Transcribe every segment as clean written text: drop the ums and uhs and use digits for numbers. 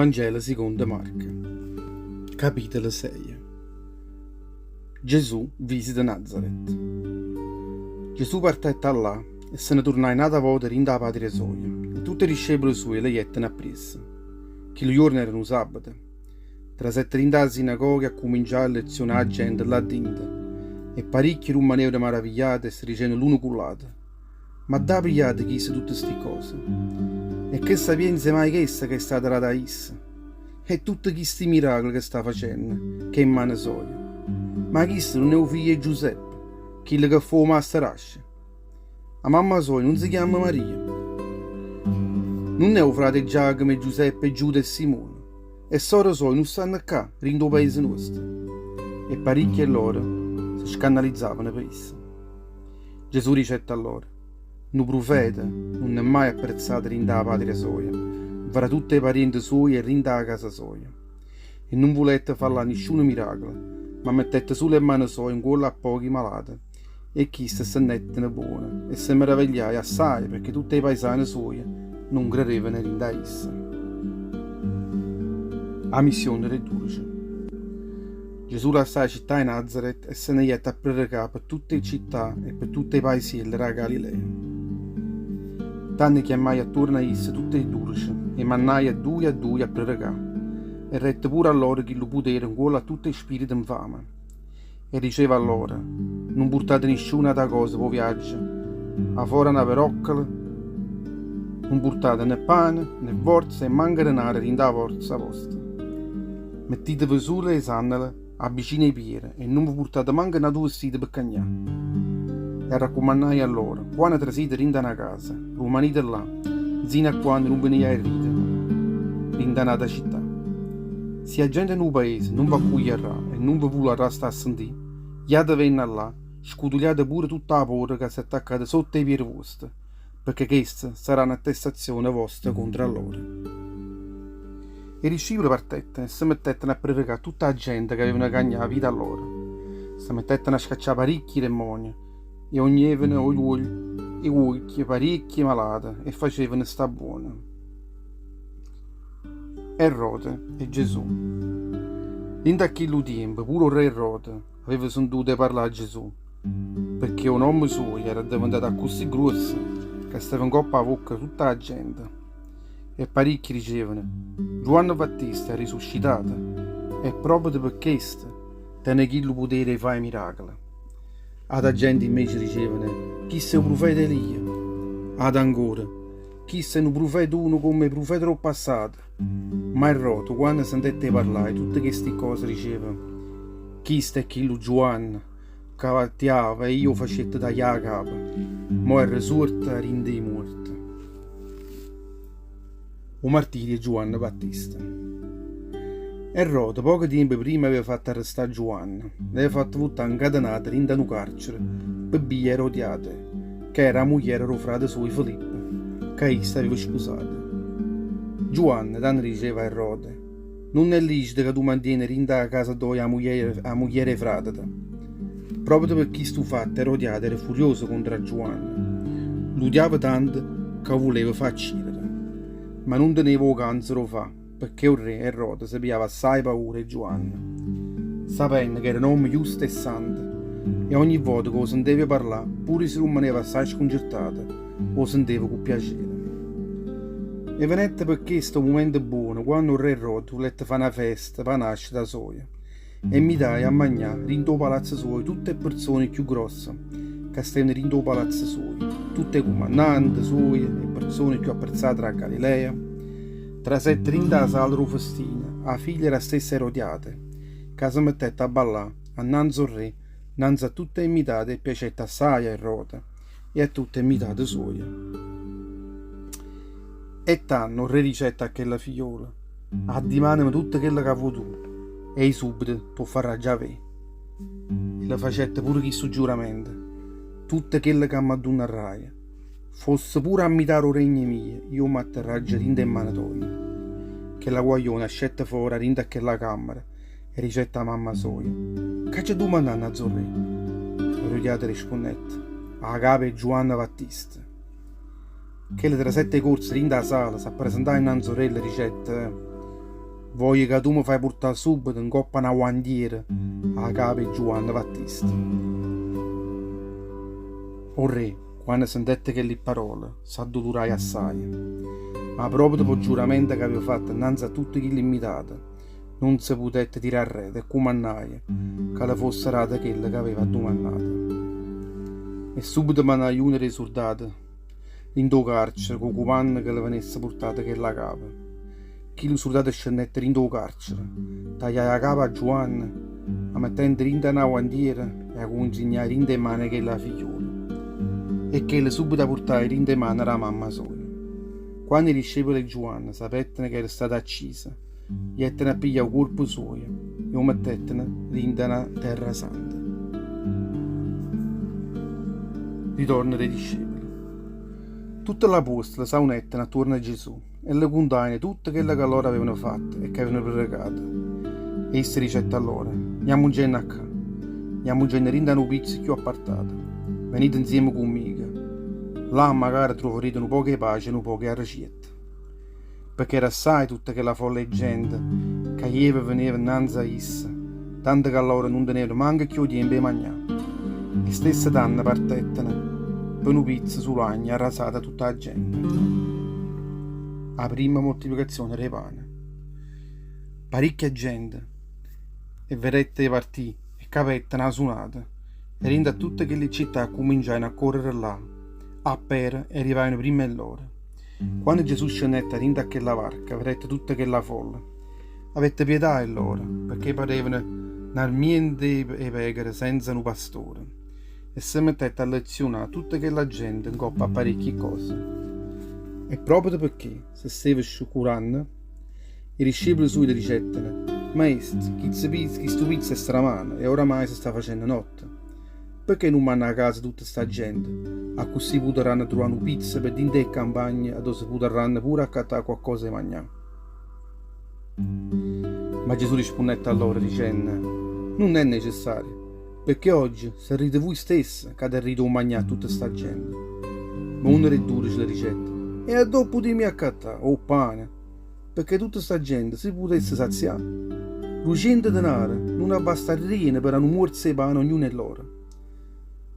Vangelo secondo Marco, capitolo 6. Gesù visita Nazaret. Gesù partette là e se ne tornò in altra volta rinda la patria sua, e tutti i discepoli suoi le jettano appresso. Che giorno erano sabato. Tra sette rinda alla sinagoga a cominciare a lezionare la gente là dentro, e parecchi rimanevano maravigliati e si dicevano l'uno con l'altro: ma da pigliate chi sa tutte queste cose? E che sapienza mai che essa che è stata data a essa? E tutti questi miracoli che sta facendo, che è in mano sua. Ma questo non è il figlio di Giuseppe, quello che fu Mastarasce. La mamma sua non si chiama Maria. Non è il frate Giacomo e Giuseppe, Giuda e Simone. E sorelle sua non stanno qua, rindo paese nostro. E parecchi e loro si scandalizzavano per essa. Gesù ricetta a loro: un profeta non è mai apprezzato rinda la patria sua, fra tutti i parenti suoi e rinda la casa sua. E non volete farla nessun miracolo, ma mettete sulle mani sue in cuore a pochi malati, e chi se nettano buone, e se meravigliai assai perché tutti i paesani suoi non credevano rinda essa. La missione reduce. Gesù lasciò la città di Nazaret e se ne jette a predicare per tutte le città e per tutti i paesi della Galilea. Tanti chiamai attorno a esse tutte le durici e mannai a due a predicare, e rette pure a loro che lo potere in cuore a tutti i spiriti infame. E diceva a loro: non portate nessuna altra cosa per viaggio, a fuori una peroccola, non portate né pane né forza e manca denaro in da forza vostra. Mettetevi sulle le sandali avvicino ai piedi e non vi portate manca una tua vestita per cagnare. E raccomandai a loro: quando trasite rinda una casa, rimanete là, sino a quando non venite a ride, rinda un'altra città. Se la gente nel paese non vi accoglierà e non vi vorrà stare a sentire, iate venna là, scutugliate pure tutta la porta che si è attaccata sotto i piedi vostri, perché questa sarà un'attestazione vostra contro loro. I discepoli partettero e si mettettero a predicare tutta la gente che aveva cagnato la vita a loro. Si mettettero a scacciare parecchi demoni, e ognevano i occhi parecchi malati e facevano sta buona. Erode e Gesù. In aquel tempo pure il re Erode aveva sentito parlare a Gesù, perché un uomo suo era diventato così grosso che stava in coppa a bocca tutta la gente. E parecchi dicevano: Giovanni Battista è risuscitato, e proprio per questo tiene chi lo potere di fare miracoli. Ad gente invece dicevano: chi sei un profeta Elia? Ad ancora: chi sei un profeta uno come i profeti del passato? Ma Erode, quando sentette parlare tutte queste cose, diceva: chi è quello Giovanni che battiava e io facette tagliare la capa, ma è risorto rinde i morti. O martirio di Giovanni Battista. Erode poco tempo prima aveva fatto arrestare Giovanni, l'aveva fatto buttare incatenato in un carcere per via Erodiate, che era la moglie del frate suo Filippo, che essa aveva sposato. Giovanni tanto diceva a Erode: non è lecito che tu mantieni in da casa tua la moglie frate. Proprio per questo fatto Erodiate era furioso contro Giovanni. Lo odiava tanto che voleva far uccidere, ma non teneva vacanza lo fa, perché il re Erode sapeva assai paura di Giovanni, sapendo che era un uomo giusto e santo, e ogni volta che lo senteva parlare, pure se rimaneva assai sconcertato, lo senteva con piacere. E venette per questo momento buono quando il re Erode volette fare una festa per la nascita sua, e mi dai a mangiare rindo al palazzo suo tutte le persone più grosse che stavano rindo al palazzo suo, tutte i comandanti suoi e persone più apprezzate della Galilea. Tra sette rinda la sala del festino, la figlia era stessa Erodiate, che si mettette a ballare annanzi al re, annanzi a tutte le invitate, e piacette assai a Erode e a tutte le invitate sue. E tanto il re ricetta a quella figliola: addimandami tutto quello che vuoi tu, e subito tu farai già ve. E la facette pure questo giuramento: tutto quello che mi addonerai, fosse pure a metà il regno mio, io mi atterraggio rinda in mano tua. Che la guagliona scette fuori rinda a quella camera e ricetta a mamma sua: che c'è domandando a zio re? Erodiate rispondette: a capo è Giovanni Battista. Che le tra sette corse rinda la sala si presentava innanzi a re e ricette: voglio che tu mi fai portare subito in coppa una guandiera a capo di Giovanni Battista. O re, quando sentette quelle parole, s'addolorai assai, ma proprio dopo il giuramento che avevo fatto innanzi a tutti chi l'imitati, non si potette tirare a rete e comandai che le fosse rata quella che aveva domandato. E subito mandai uno dei soldati in do carcere con comando che le venisse portata quella capa. Chi lo soldato scendette in do carcere, tagliai la capa a Giovanni, la mettendo in una guandiera e la consegnai in le mani che la figliola. E che le subito portai in le mani alla mamma sua. Quando i discepoli di Giovanni sapettero che era stata accisa, jettero a pigliare il corpo suo e lo mettettero in una terra santa. Ritorno dei discepoli. Tutte le apostole s'aunettero attorno a Gesù e le contarono tutto quello che loro avevano fatto e che avevano predicato. E essi dicette a loro: andiamo a qua, andiamo in un pizzo più appartato, venite insieme conmigo, là magari troverete un po' di pace e un po' di ricetta. Perché era assai tutta quella folle gente che ieri veniva innanzi a essa, tanto che loro non tenevano manco più tempo di mangiare. E stesse tanne partettero per un pizzo sull'agna arrasata tutta la gente. La prima moltiplicazione dei pane. Parecchia gente e vedette partì e capette una suonata e rinda a tutte quelle città cominciarono a correre là a per e arrivarono prima e loro. Quando Gesù scendette rinda a quella varca vedette tutta quella folla. Avette pietà di loro perché parevano narmienti e pecore senza un pastore e si mettette a lezionare tutta quella gente in coppa a parecchie cose. E proprio perché se stava sciocurando, i discepoli suoi dicettero: Maestro, chi sto pizza è stramano e oramai si sta facendo notte. Perché non manna a casa tutta sta gente? A così potranno trovare una pizza per dinte e campagne dove si potranno pure accattare qualcosa di mangiare. Ma Gesù rispondette a loro dicendo: non è necessario, perché oggi sarete voi stessi che arrivate a mangiare tutta sta gente. Ma uno dei due ce le dicette: e a dopo dimmi accattare, o pane, perché tutta sta gente si potesse saziare. 200 denari non abbasterebbero per un morso di pane ognuno e loro.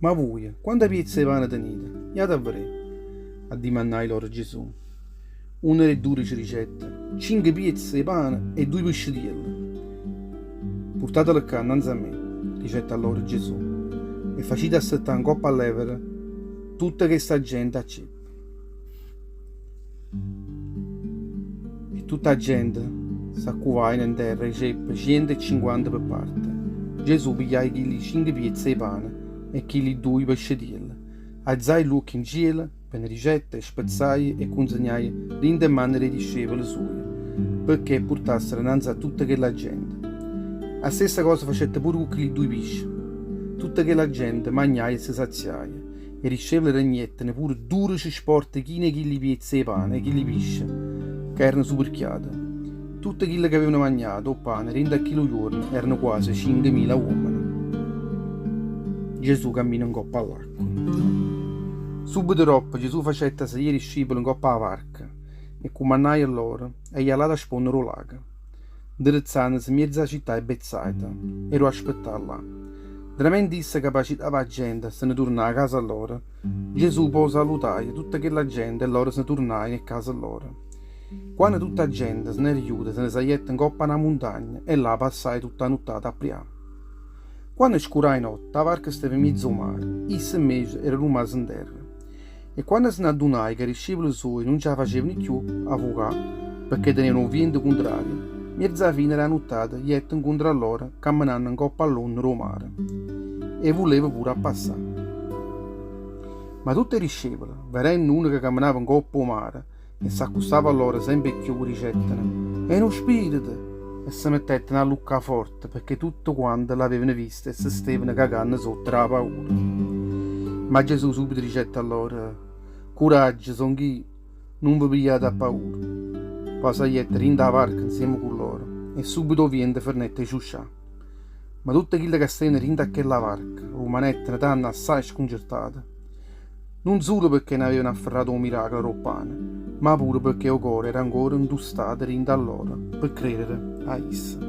Ma voi, quante pezze di pane tenete? Iate a vedere, addimandai loro Gesù. Uno dei due ci dicette: 5 pezze di pane e 2 pescatelli. Portatelo qua innanzi a me, dicette a loro Gesù, e facete assettare in coppa a levere tutta questa gente a ceppa. E tutta la gente s'accuvava in terra e ceppa 150 per parte. Gesù pigliai chili 5 pezze di pane e chili 2 pescatelli, alzai l'occhio in cielo, benedicette, spezzai e consegnai rinde in mano dei discepoli suoi, perché portassero innanzi a tutta quella gente. La stessa cosa facette pure con quei 2 pesci. Tutta quella gente mangiai e si saziai, e i discepoli regnettene pure 12 sporte chili pezze di pane e chili pesci, che erano superchiate. Tutte quelle che avevano mangiato o pane rinde a chilo giorno erano quasi 5.000 uomini. Gesù cammina in coppa all'acqua. Subito dopo Gesù facette salire i discepoli in coppa alla varca e comandai a loro e gli all'ada sponnero o lago. Indirizzandosi in mezzo alla città e Bezzaita e lo aspettava là. Veramente disse capacitava la gente se ne tornava a casa loro. Gesù poi salutai tutta quella gente e loro se ne tornarono a casa loro. Quando tutta la gente se ne richiude, se ne saietta in coppa a una montagna e là passai tutta la nottata a priare. Quando scurai notte, la varca stava in mezzo al mare, essa invece era rimasta in terra. E quando se ne adunai che i discepoli suoi non ce la facevano più a fugare, perché tenevano un vento contrario, mezza alla fine della nottata, jette incontro a loro, camminando in coppa all'onno al mare, e voleva pure passare. Ma tutti i discepoli, vedendo uno che camminava in coppa al mare, e s'accostava a loro sempre più, dicettero: è uno spirito! E si mettettero a luccare forte perché tutto quanto l'avevano vista e si stavano cagando sotto la paura. Ma Gesù subito dicette a loro: coraggio, son chi, non vi pigliate a paura. Poi saiette in da varca insieme con loro e subito vien fernette ciuscià. Ma tutte quelle che stavano in da quella varca rimanettero tanto assai sconcertate Non solo perché ne avevano afferrato un miracolo roppane, ma pure perché il cuore era ancora industato rinda allora per credere a essa.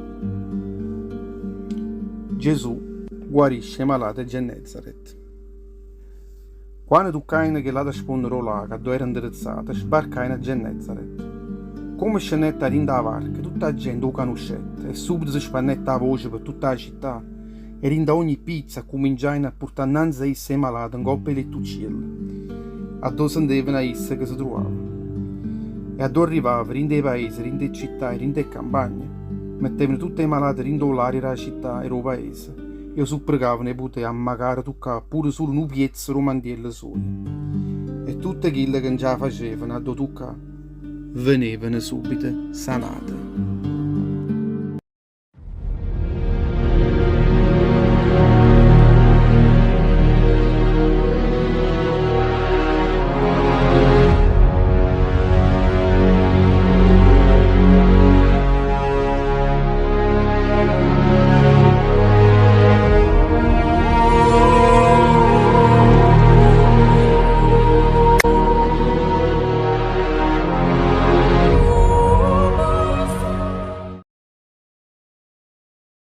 Gesù guarisce i malati a Gennesaret. Quando tuccaino che la risponderò là, che dove era indirizzata, sbarcaino a Gennesaret. Come scenetta rinda la varca, tutta la gente lo conoscette e subito si spannetta la voce per tutta la città e rinda ogni pizza cominciaino a portare innanzi a esse i malati in coppie e lettuccielle, a dove sentevano a esse che si trovava. E a dove arrivava, rinda i paesi, rinda le città e rinda le campagne, mettevano tutti i malati rinda l'aria della città e del paese e supplicavano e potevano magari toccare pure solo un piezzo romandiello solo. E tutte quelle che già facevano a dove toccare venivano subito sanate.